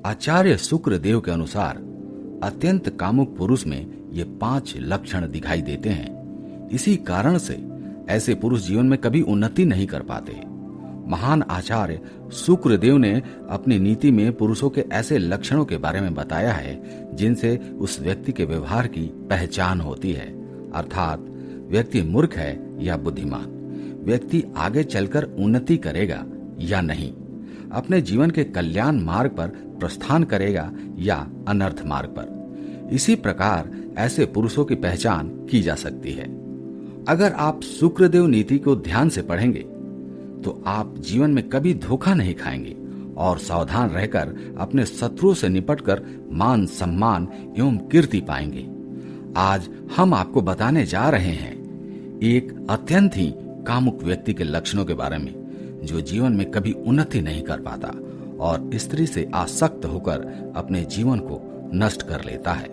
आचार्य शुक्रदेव के अनुसार अत्यंत कामुक पुरुष में ये 5 लक्षण दिखाई देते हैं। इसी कारण से ऐसे पुरुष जीवन में कभी उन्नति नहीं कर पाते। महान आचार्य शुक्रदेव ने अपनी नीति में पुरुषों के ऐसे लक्षणों के बारे में बताया है जिनसे उस व्यक्ति के व्यवहार की पहचान होती है, अर्थात व्यक्ति मूर्ख है या बुद्धिमान, व्यक्ति आगे चलकर उन्नति करेगा या नहीं, अपने जीवन के कल्याण मार्ग पर प्रस्थान करेगा या अनर्थ मार्ग पर। इसी प्रकार ऐसे पुरुषों की पहचान की जा सकती है। अगर आप शुक्रदेव नीति को ध्यान से पढ़ेंगे तो आप जीवन में कभी धोखा नहीं खाएंगे और सावधान रहकर अपने शत्रुओं से निपटकर मान सम्मान एवं कीर्ति पाएंगे। आज हम आपको बताने जा रहे हैं एक अत्यंत ही कामुक व्यक्ति के लक्षणों के बारे में, जो जीवन में कभी उन्नति नहीं कर पाता और स्त्री से आसक्त होकर अपने जीवन को नष्ट कर लेता है।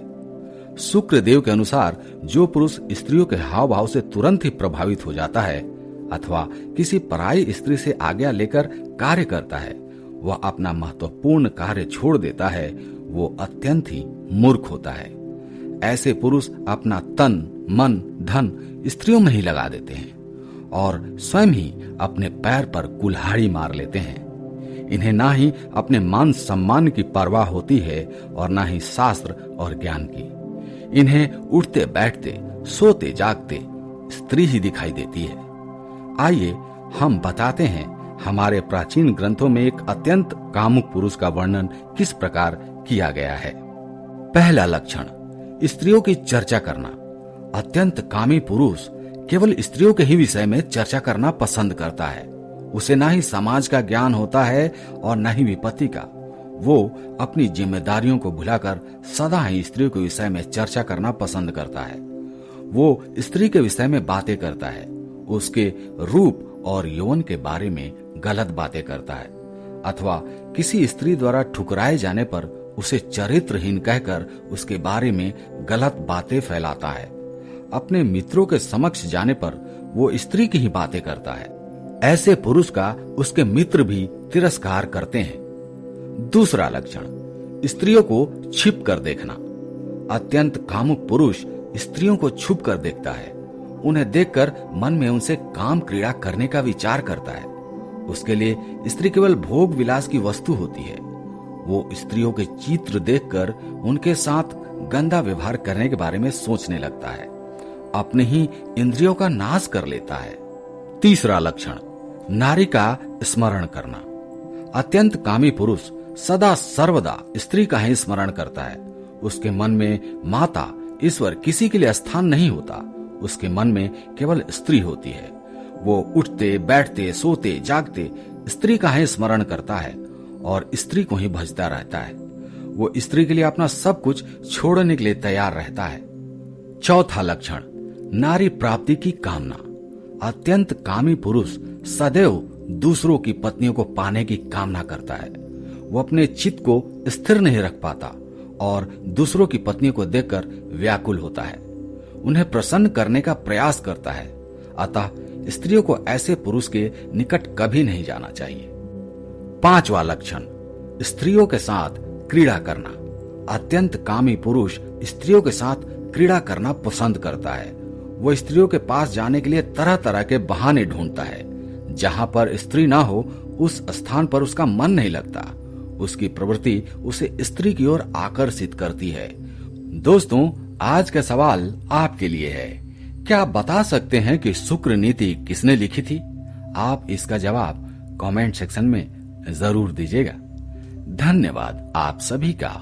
शुक्रदेव के अनुसार जो पुरुष स्त्रियों के हाव भाव से तुरंत ही प्रभावित हो जाता है अथवा किसी पराई स्त्री से आज्ञा लेकर कार्य करता है, वह अपना महत्वपूर्ण कार्य छोड़ देता है, वो अत्यंत ही मूर्ख होता है। ऐसे पुरुष अपना तन मन धन स्त्रियों में ही लगा देते हैं और स्वयं ही अपने पैर पर कुल्हाड़ी मार लेते हैं। इन्हें ना ही अपने मान सम्मान की परवाह होती है और ना ही शास्त्र और ज्ञान की। इन्हें उठते बैठते सोते जागते स्त्री ही दिखाई देती है। आइए हम बताते हैं हमारे प्राचीन ग्रंथों में एक अत्यंत कामुक पुरुष का वर्णन किस प्रकार किया गया है। पहला लक्षण, स्त्रियों की चर्चा करना। अत्यंत कामी पुरुष केवल स्त्रियों के ही विषय में चर्चा करना पसंद करता है। उसे ना ही समाज का ज्ञान होता है और न ही विपत्ति का। वो अपनी जिम्मेदारियों को भुलाकर सदा ही स्त्रियों के विषय में चर्चा करना पसंद करता है। वो स्त्री के विषय में बातें करता है, उसके रूप और यौवन के बारे में गलत बातें करता है अथवा किसी स्त्री द्वारा ठुकराए जाने पर उसे चरित्रहीन कहकर उसके बारे में गलत बातें फैलाता है। अपने मित्रों के समक्ष जाने पर वो स्त्री की ही बातें करता है। ऐसे पुरुष का उसके मित्र भी तिरस्कार करते हैं। दूसरा लक्षण, स्त्रियों को छिप कर देखना। अत्यंत कामुक पुरुष स्त्रियों को छुप कर देखता है। उन्हें देखकर मन में उनसे काम क्रीड़ा करने का विचार करता है। उसके लिए स्त्री केवल भोग विलास की वस्तु होती है। वो स्त्रियों के चित्र देखकर उनके साथ गंदा व्यवहार करने के बारे में सोचने लगता है, अपने ही इंद्रियों का नाश कर लेता है। तीसरा लक्षण, नारी का स्मरण करना। अत्यंत कामी पुरुष सदा सर्वदा स्त्री का ही स्मरण करता है। उसके मन में माता ईश्वर किसी के लिए स्थान नहीं होता। उसके मन में केवल स्त्री होती है। वो उठते बैठते सोते जागते स्त्री का ही स्मरण करता है और स्त्री को ही भजता रहता है। वो स्त्री के लिए अपना सब कुछ छोड़ने के लिए तैयार रहता है। चौथा लक्षण, नारी प्राप्ति की कामना। अत्यंत कामी पुरुष सदैव दूसरों की पत्नियों को पाने की कामना करता है। वो अपने चित्त को स्थिर नहीं रख पाता और दूसरों की पत्नियों को देखकर व्याकुल होता है, उन्हें प्रसन्न करने का प्रयास करता है। अतः स्त्रियों को ऐसे पुरुष के निकट कभी नहीं जाना चाहिए। पांचवा लक्षण, स्त्रियों के साथ क्रीड़ा करना। अत्यंत कामी पुरुष स्त्रियों के साथ क्रीड़ा करना पसंद करता है। वो स्त्रियों के पास जाने के लिए तरह तरह के बहाने ढूंढता है। जहां पर स्त्री ना हो उस स्थान पर उसका मन नहीं लगता। उसकी प्रवृत्ति उसे स्त्री की ओर आकर्षित करती है। दोस्तों, आज का सवाल आपके लिए है, क्या आप बता सकते हैं कि शुक्र नीति किसने लिखी थी? आप इसका जवाब कमेंट सेक्शन में जरूर दीजिएगा। धन्यवाद आप सभी का।